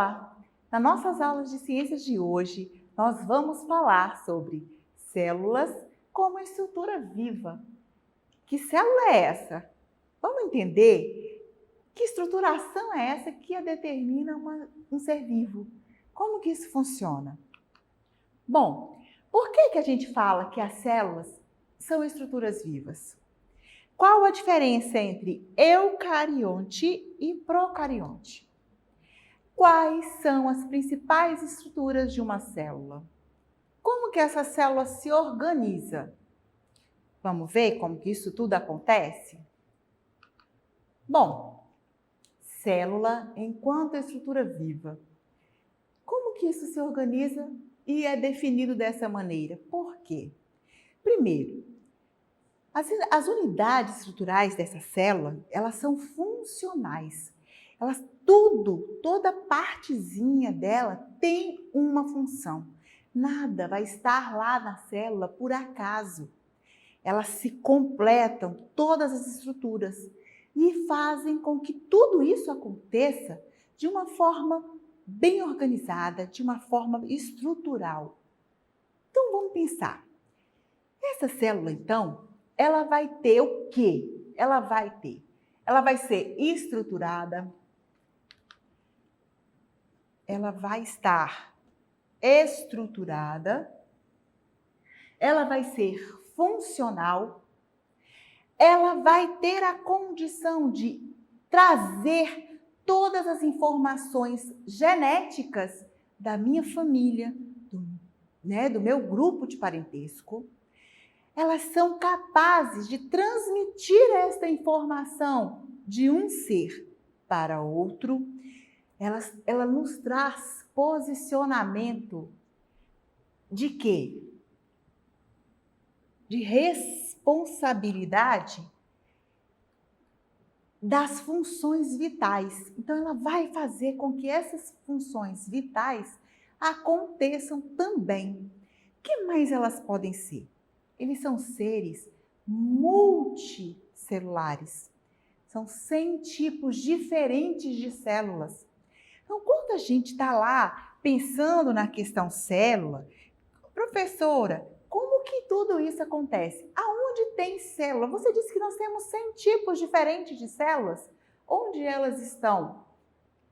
Olá! Nas nossas aulas de ciências de hoje, nós vamos falar sobre células como estrutura viva. Que célula é essa? Vamos entender que estruturação é essa que a determina um ser vivo. Como que isso funciona? Bom, por que a gente fala que as células são estruturas vivas? Qual a diferença entre eucarionte e procarionte? Quais são as principais estruturas de uma célula? Como que essa célula se organiza? Vamos ver como que isso tudo acontece? Bom, célula enquanto estrutura viva. Como que isso se organiza e é definido dessa maneira? Por quê? Primeiro, as unidades estruturais dessa célula, elas são funcionais. Toda partezinha dela tem uma função. Nada vai estar lá na célula por acaso. Elas se completam, todas as estruturas, e fazem com que tudo isso aconteça de uma forma bem organizada, de uma forma estrutural. Então vamos pensar. Essa célula, então, ela vai ter o quê? Ela vai ser estruturada, ela vai estar estruturada, ela vai ser funcional, ela vai ter a condição de trazer todas as genéticas da minha família, do meu grupo de parentesco. Elas são capazes de transmitir esta informação de um ser para outro. Ela nos traz posicionamento de quê? De responsabilidade das funções vitais. Então, ela vai fazer com que essas funções vitais aconteçam também. O que mais elas podem ser? Eles são seres multicelulares. São 100 tipos diferentes de células. Então, quando a gente está lá pensando na questão célula, professora, como que tudo isso acontece? Aonde tem célula? Você disse que nós temos 100 tipos diferentes de células. Onde elas estão?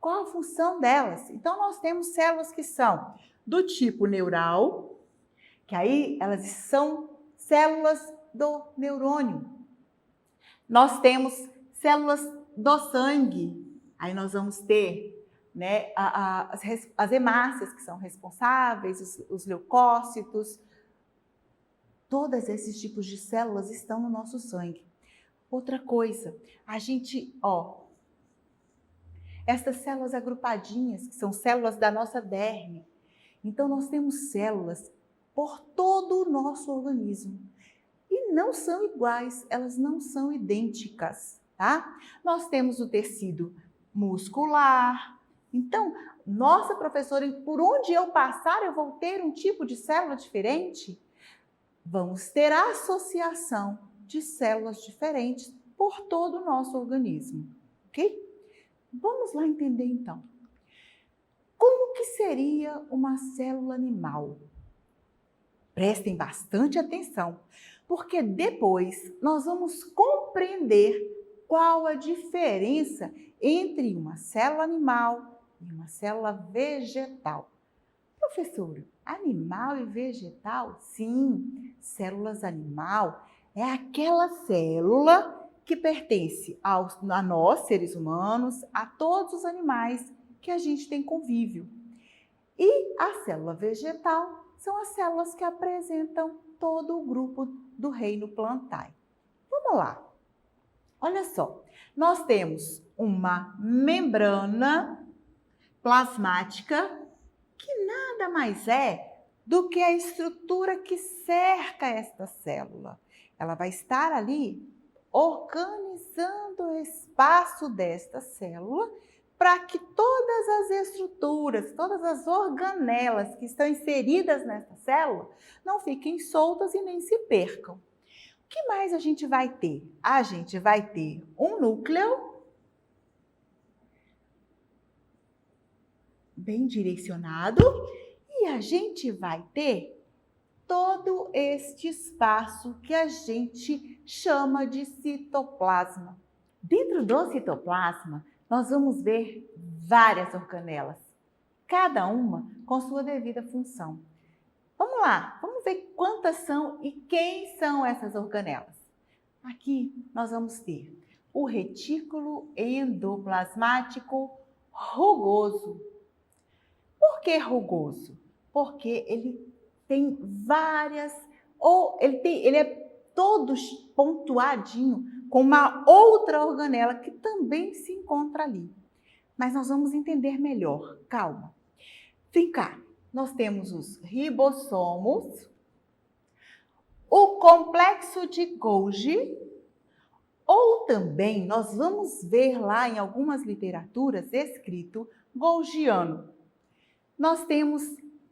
Qual a função delas? Então, nós temos células que são do tipo neural, que aí elas são células do neurônio. Nós temos células do sangue. Aí nós vamos ter as hemácias, que são responsáveis, os leucócitos. Todos esses tipos de células estão no nosso sangue. Outra coisa, essas células agrupadinhas, que são células da nossa derme. Então, nós temos células por todo o nosso organismo. E não são iguais, elas não são idênticas, tá? Nós temos o tecido muscular. Então, nossa professora, por onde eu passar, eu vou ter um tipo de célula diferente? Vamos ter a associação de células diferentes por todo o nosso organismo, ok? Vamos lá entender então. Como que seria uma célula animal? Prestem bastante atenção, porque depois nós vamos compreender qual a diferença entre uma célula animal e uma célula vegetal. Professora, animal e vegetal? Sim, células animal é aquela célula que pertence a nós, seres humanos, a todos os animais que a gente tem convívio. E a célula vegetal são as células que apresentam todo o grupo do reino plantae. Vamos lá. Olha só, nós temos uma membrana plasmática que nada mais é do que a estrutura que cerca esta célula. Ela vai estar ali organizando o espaço desta célula para que todas as estruturas, todas as organelas que estão inseridas nessa célula não fiquem soltas e nem se percam. O que mais a gente vai ter? A gente vai ter um núcleo bem direcionado e a gente vai ter todo este espaço que a gente chama de citoplasma. Dentro do citoplasma, nós vamos ver várias organelas, cada uma com sua devida função. Vamos lá, vamos ver quantas são e quem são essas organelas. Aqui nós vamos ter o retículo endoplasmático rugoso. Por que rugoso? Porque ele tem várias, ele é todo pontuadinho com uma outra organela que também se encontra ali. Mas nós vamos entender melhor, calma. Vem cá, nós temos os ribossomos, o complexo de Golgi, ou também nós vamos ver lá em algumas literaturas escrito golgiano. Nós temos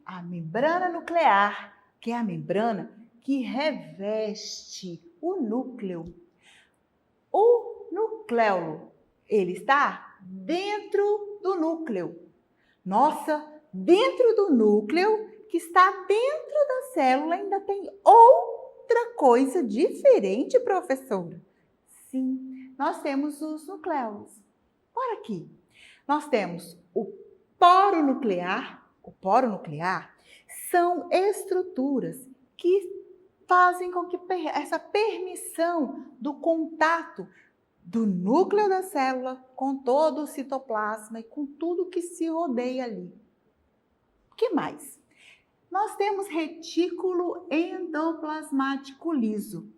a membrana nuclear, que é a membrana que reveste o núcleo. O nucleolo, ele está dentro do núcleo. Nossa, dentro do núcleo, que está dentro da célula, ainda tem outra coisa diferente, professora. Sim, nós temos os nucleolos. Olha aqui, nós temos o poro nuclear. O poro nuclear são estruturas que fazem com que essa permissão do contato do núcleo da célula com todo o citoplasma e com tudo que se rodeia ali. O que mais? Nós temos retículo endoplasmático liso.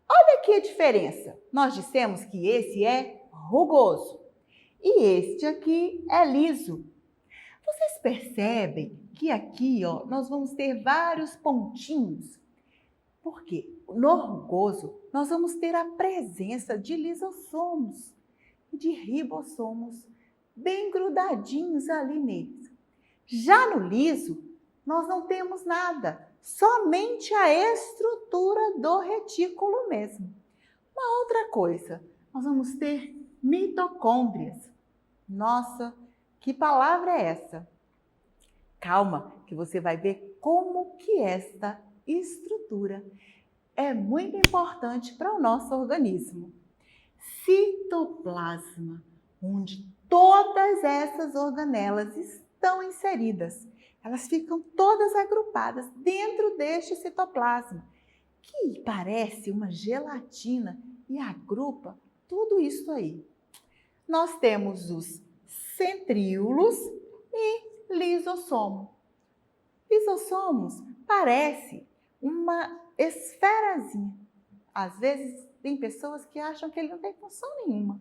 Olha aqui a diferença. Nós dissemos que esse é rugoso e este aqui é liso. Vocês percebem que aqui, ó, nós vamos ter vários pontinhos? Por quê? No rugoso, nós vamos ter a presença de lisossomos e de ribossomos bem grudadinhos ali neles. Já no liso, nós não temos nada, somente a estrutura do retículo mesmo. Uma outra coisa, nós vamos ter mitocôndrias. Nossa, que palavra é essa? Calma, que você vai ver como que esta estrutura é muito importante para o nosso organismo. Citoplasma, onde todas essas organelas estão inseridas. Elas ficam todas agrupadas dentro deste citoplasma, que parece uma gelatina e agrupa tudo isso aí. Nós temos os centríolos e lisossomo. Lisossomos parece uma esferazinha. Às vezes tem pessoas que acham que ele não tem função nenhuma.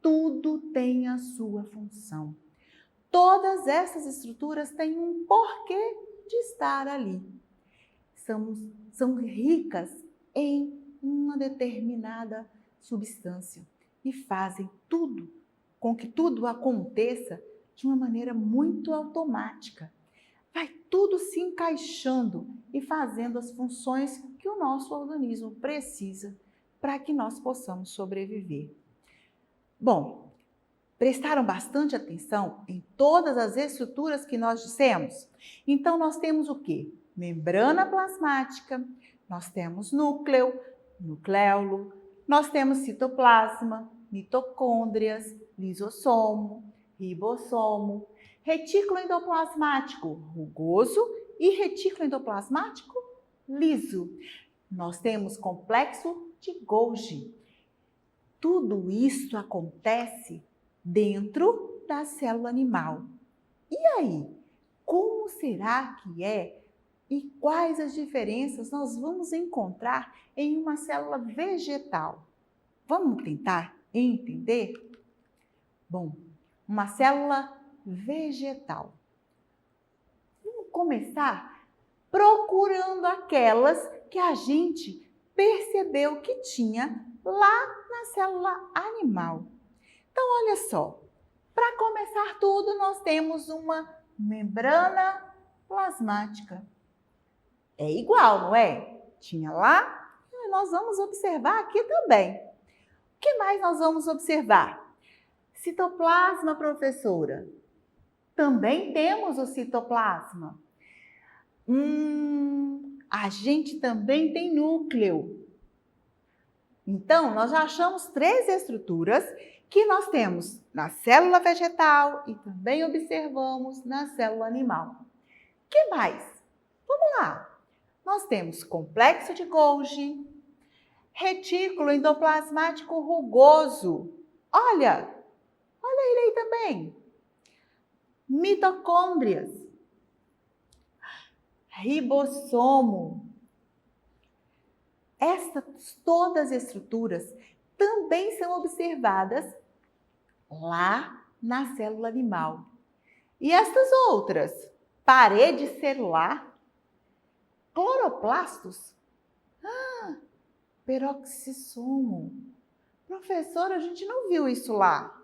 Tudo tem a sua função. Todas essas estruturas têm um porquê de estar ali. São ricas em uma determinada substância e fazem tudo com que tudo aconteça de uma maneira muito automática. Vai tudo se encaixando e fazendo as funções que o nosso organismo precisa para que nós possamos sobreviver. Bom, prestaram bastante atenção em todas as estruturas que nós dissemos? Então, nós temos o quê? Membrana plasmática, nós temos núcleo, nucleolo, nós temos citoplasma, mitocôndrias, lisossomo, ribossomo, retículo endoplasmático rugoso e retículo endoplasmático liso. Nós temos complexo de Golgi. Tudo isso acontece dentro da célula animal. E aí, como será que é e quais as diferenças nós vamos encontrar em uma célula vegetal? Vamos tentar entender? Bom, uma célula vegetal. Vamos começar procurando aquelas que a gente percebeu que tinha lá na célula animal. Então, olha só, para começar tudo, nós temos uma membrana plasmática. É igual, não é? Tinha lá, e nós vamos observar aqui também. O que mais nós vamos observar? Citoplasma, professora. Também temos o citoplasma. A gente também tem núcleo. Então, nós já achamos 3 estruturas que nós temos na célula vegetal e também observamos na célula animal. O que mais? Vamos lá. Nós temos complexo de Golgi, retículo endoplasmático rugoso. Olha ele aí também. Mitocôndrias, ribossomo. Estas todas as estruturas também são observadas lá na célula animal. E estas outras? Parede celular, cloroplastos, peroxissomo. Professora, a gente não viu isso lá.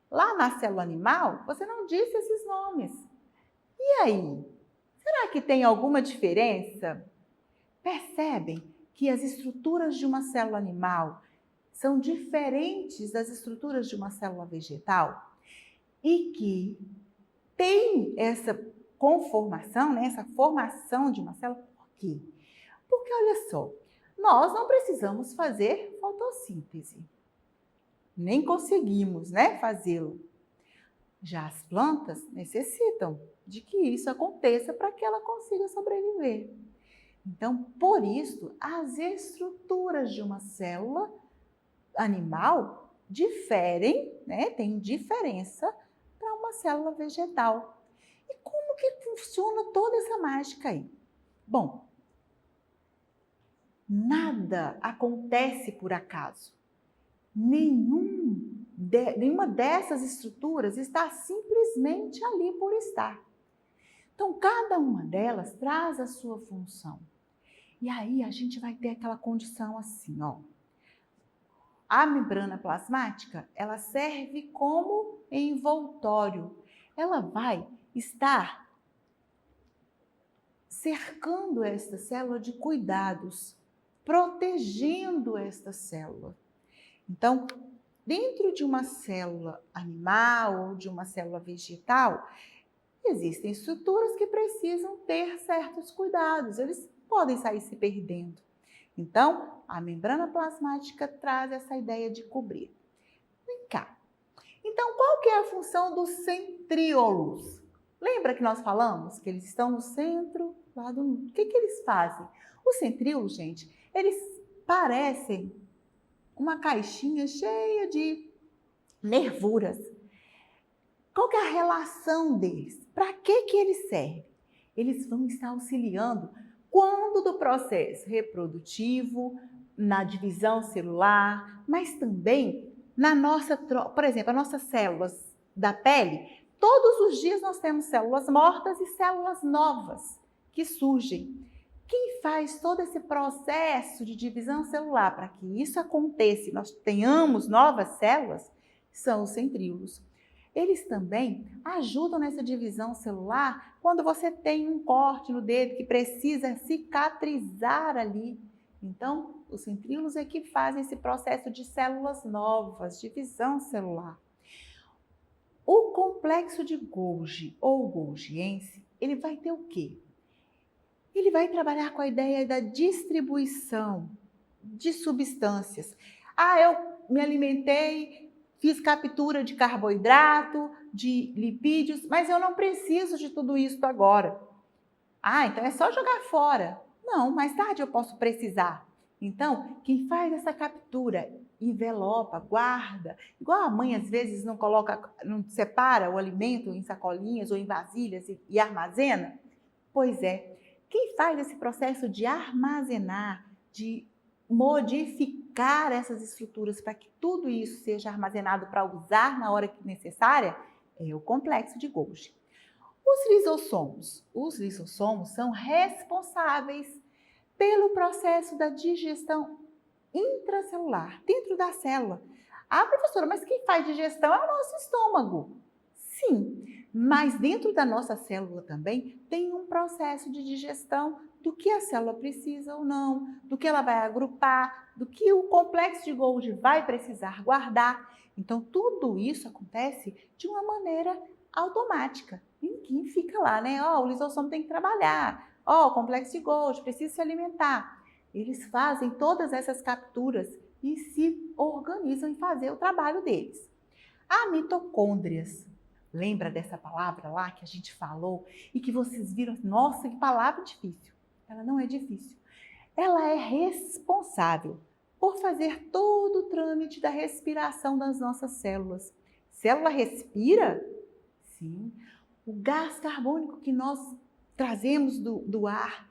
Lá na célula animal, você não disse esses nomes. E aí? Será que tem alguma diferença? Percebem que as estruturas de uma célula animal são diferentes das estruturas de uma célula vegetal? E que tem essa conformação, né, essa formação de uma célula. Por quê? Porque, olha só, nós não precisamos fazer fotossíntese. Nem conseguimos, né, fazê-lo. Já as plantas necessitam de que isso aconteça para que ela consiga sobreviver. Então, por isso, as estruturas de uma célula animal diferem, né, tem diferença para uma célula vegetal. E como que funciona toda essa mágica aí? Bom, nada acontece por acaso. Nenhuma dessas estruturas está simplesmente ali por estar. Então, cada uma delas traz a sua função. E aí a gente vai ter aquela condição assim, ó. A membrana plasmática, ela serve como envoltório. Ela vai estar cercando esta célula de cuidados, protegendo esta célula. Então, dentro de uma célula animal ou de uma célula vegetal, existem estruturas que precisam ter certos cuidados, eles podem sair se perdendo. Então, a membrana plasmática traz essa ideia de cobrir. Vem cá. Então, qual que é a função dos centríolos? Lembra que nós falamos que eles estão no centro, lá do... O que eles fazem? Os centríolos, gente, eles parecem uma caixinha cheia de nervuras. Qual que é a relação deles? Para que eles servem? Eles vão estar auxiliando quando do processo reprodutivo, na divisão celular, mas também na nossa, por exemplo, as nossas células da pele. Todos os dias nós temos células mortas e células novas que surgem. Quem faz todo esse processo de divisão celular para que isso aconteça e nós tenhamos novas células são os centríolos. Eles também ajudam nessa divisão celular quando você tem um corte no dedo que precisa cicatrizar ali. Então, os centríolos é que fazem esse processo de células novas, divisão celular. O complexo de Golgi ou golgiense, ele vai ter o quê? Ele vai trabalhar com a ideia da distribuição de substâncias. Eu me alimentei, fiz captura de carboidrato, de lipídios, mas eu não preciso de tudo isso agora. Então é só jogar fora. Não, mais tarde eu posso precisar. Então, quem faz essa captura, envelopa, guarda, igual a mãe às vezes não separa o alimento em sacolinhas ou em vasilhas e armazena? Pois é. Quem faz esse processo de armazenar, de modificar essas estruturas para que tudo isso seja armazenado para usar na hora que necessária, é o complexo de Golgi. Os lisossomos são responsáveis pelo processo da digestão intracelular, dentro da célula. Professora, mas quem faz digestão é o nosso estômago. Sim, mas dentro da nossa célula também tem um processo de digestão do que a célula precisa ou não, do que ela vai agrupar, do que o complexo de Golgi vai precisar guardar. Então, tudo isso acontece de uma maneira automática. Ninguém fica lá, né? Ó, o lisossomo tem que trabalhar. Ó, o complexo de Golgi precisa se alimentar. Eles fazem todas essas capturas e se organizam em fazer o trabalho deles. A mitocôndrias, lembra dessa palavra lá que a gente falou e que vocês viram? Nossa, que palavra difícil. Ela não é difícil. Ela é responsável por fazer todo o trâmite da respiração das nossas células. Célula respira? Sim. O gás carbônico que nós trazemos do ar,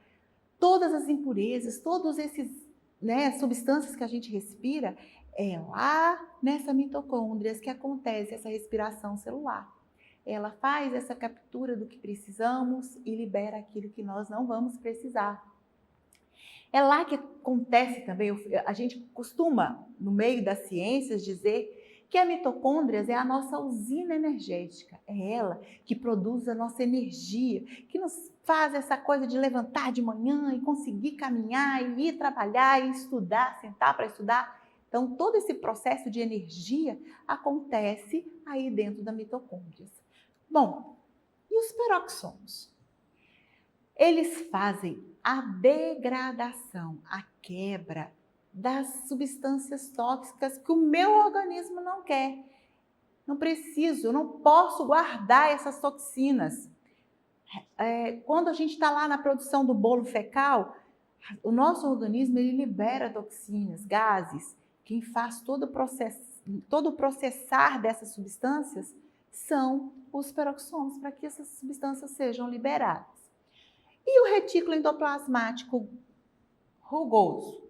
todas as impurezas, todos esses, substâncias que a gente respira, é lá nessa mitocôndrias que acontece essa respiração celular. Ela faz essa captura do que precisamos e libera aquilo que nós não vamos precisar. É lá que acontece também, a gente costuma, no meio das ciências, dizer que a mitocôndrias é a nossa usina energética. É ela que produz a nossa energia, que nos faz essa coisa de levantar de manhã e conseguir caminhar, e ir trabalhar, e estudar, sentar para estudar. Então, todo esse processo de energia acontece aí dentro da mitocôndrias. Bom, e os peroxomos? Eles fazem a degradação, a quebra das substâncias tóxicas que o meu organismo não quer. Não preciso, eu não posso guardar essas toxinas. Quando a gente está lá na produção do bolo fecal, o nosso organismo ele libera toxinas, gases. Quem faz todo o processar dessas substâncias são os peroxomos, para que essas substâncias sejam liberadas. E o retículo endoplasmático rugoso?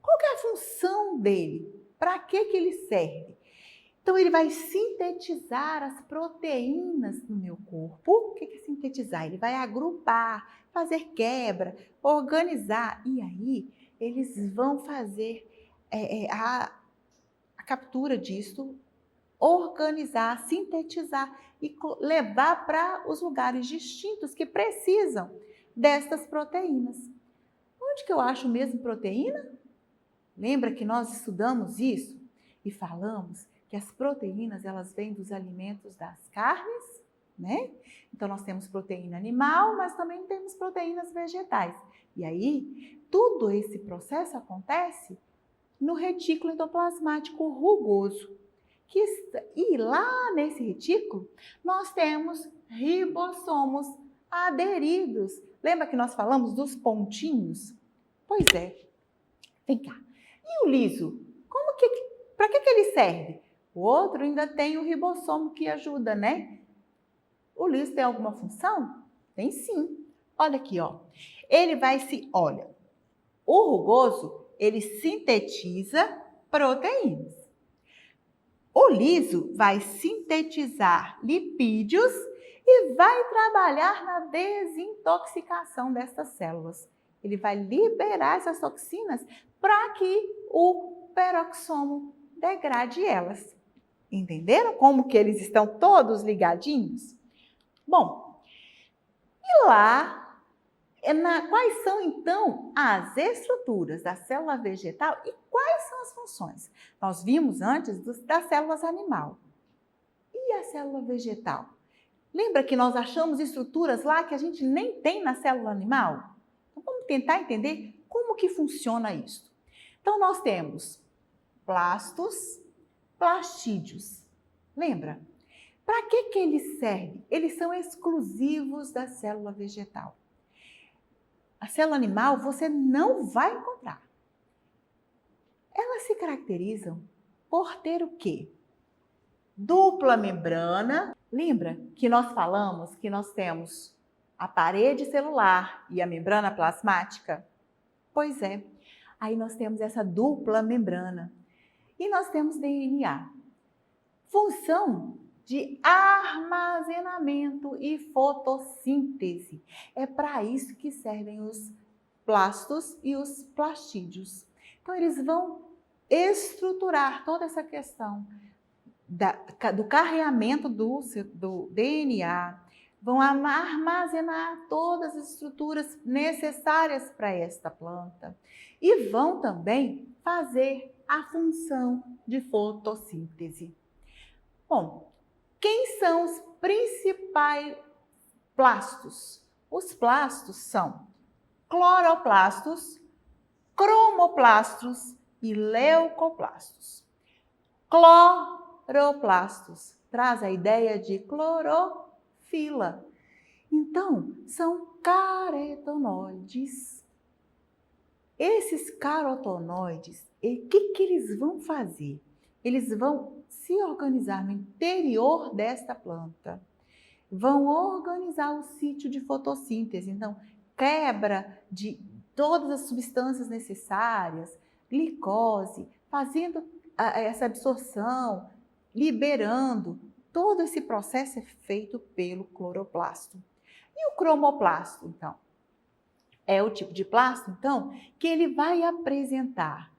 Qual que é a função dele? Para que ele serve? Então, ele vai sintetizar as proteínas no meu corpo. O que é sintetizar? Ele vai agrupar, fazer quebra, organizar. E aí, eles vão fazer a captura disso, organizar, sintetizar e levar para os lugares distintos que precisam destas proteínas. Onde que eu acho mesmo proteína? Lembra que nós estudamos isso e falamos que as proteínas elas vêm dos alimentos das carnes, né? Então nós temos proteína animal, mas também temos proteínas vegetais. E aí, todo esse processo acontece no retículo endoplasmático rugoso. E lá nesse retículo, nós temos ribossomos aderidos. Lembra que nós falamos dos pontinhos? Pois é. Vem cá. E o liso? Para que ele serve? O outro ainda tem o ribossomo que ajuda, né? O liso tem alguma função? Tem sim. Olha aqui, ó. O rugoso, ele sintetiza proteínas. O liso vai sintetizar lipídios e vai trabalhar na desintoxicação dessas células. Ele vai liberar essas toxinas para que o peroxomo degrade elas. Entenderam como que eles estão todos ligadinhos? Bom, e lá, quais são então as estruturas da célula vegetal e quais são as funções? Nós vimos antes das células animal. E a célula vegetal? Lembra que nós achamos estruturas lá que a gente nem tem na célula animal? Então, vamos tentar entender como que funciona isso. Então, nós temos plastos, plastídeos. Lembra? Para que eles servem? Eles são exclusivos da célula vegetal. A célula animal você não vai encontrar. Elas se caracterizam por ter o quê? Dupla membrana. Lembra que nós falamos que nós temos a parede celular e a membrana plasmática? Pois é, aí nós temos essa dupla membrana. E nós temos DNA. Função de armazenamento e fotossíntese. É para isso que servem os plastos e os plastídeos. Então, eles vão estruturar toda essa questão do carreamento do DNA, vão armazenar todas as estruturas necessárias para esta planta e vão também fazer a função de fotossíntese. Bom, quem são os principais plastos. Os plastos são cloroplastos, cromoplastos e leucoplastos. Cloroplastos traz a ideia de clorofila. Então, são carotenoides. Esses carotenoides, o que eles vão fazer? Eles vão se organizar no interior desta planta. Vão organizar o sítio de fotossíntese. Então, quebra de todas as substâncias necessárias, glicose, fazendo essa absorção, liberando. Todo esse processo é feito pelo cloroplasto. E o cromoplasto, então? É o tipo de plasto, então, que ele vai apresentar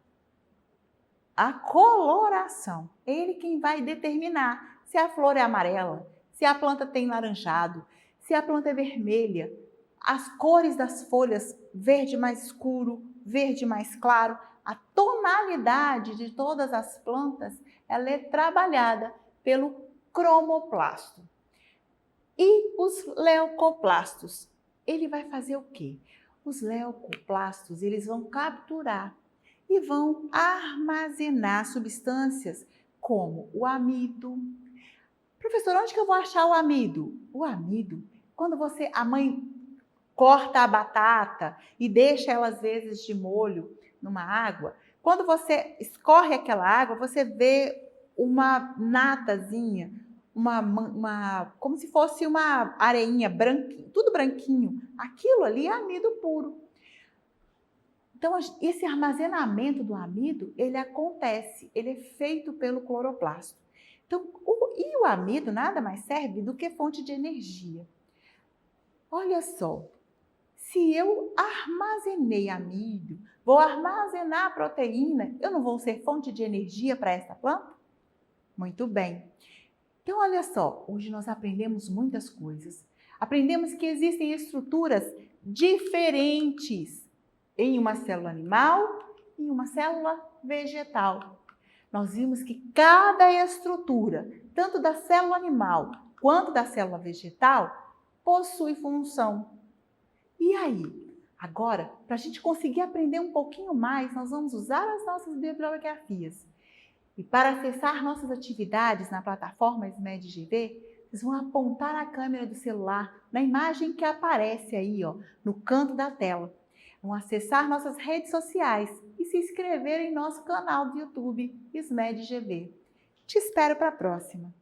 a coloração. Ele quem vai determinar se a flor é amarela, se a planta tem laranjado, se a planta é vermelha, as cores das folhas, verde mais escuro, verde mais claro, a tonalidade de todas as plantas, ela é trabalhada pelo cromoplasto. E os leucoplastos, ele vai fazer o quê? Os leucoplastos, eles vão capturar e vão armazenar substâncias como o amido. Professor, onde que eu vou achar o amido? O amido, quando a mãe corta a batata e deixa ela às vezes de molho numa água, quando você escorre aquela água, você vê uma natazinha, como se fosse uma areinha, tudo branquinho. Aquilo ali é amido puro. Então, esse armazenamento do amido, ele acontece, ele é feito pelo cloroplasto. Então, o amido nada mais serve do que fonte de energia. Olha só, se eu armazenei amido, vou armazenar proteína, eu não vou ser fonte de energia para essa planta? Muito bem. Então, olha só, hoje nós aprendemos muitas coisas. Aprendemos que existem estruturas diferentes em uma célula animal e uma célula vegetal. Nós vimos que cada estrutura, tanto da célula animal quanto da célula vegetal, possui função. E aí? Agora, para a gente conseguir aprender um pouquinho mais, nós vamos usar as nossas bibliografias. E para acessar nossas atividades na plataforma SMED-GV, vocês vão apontar a câmera do celular na imagem que aparece aí, ó, no canto da tela. Vão acessar nossas redes sociais e se inscrever em nosso canal do YouTube SMED-GV. Te espero para a próxima!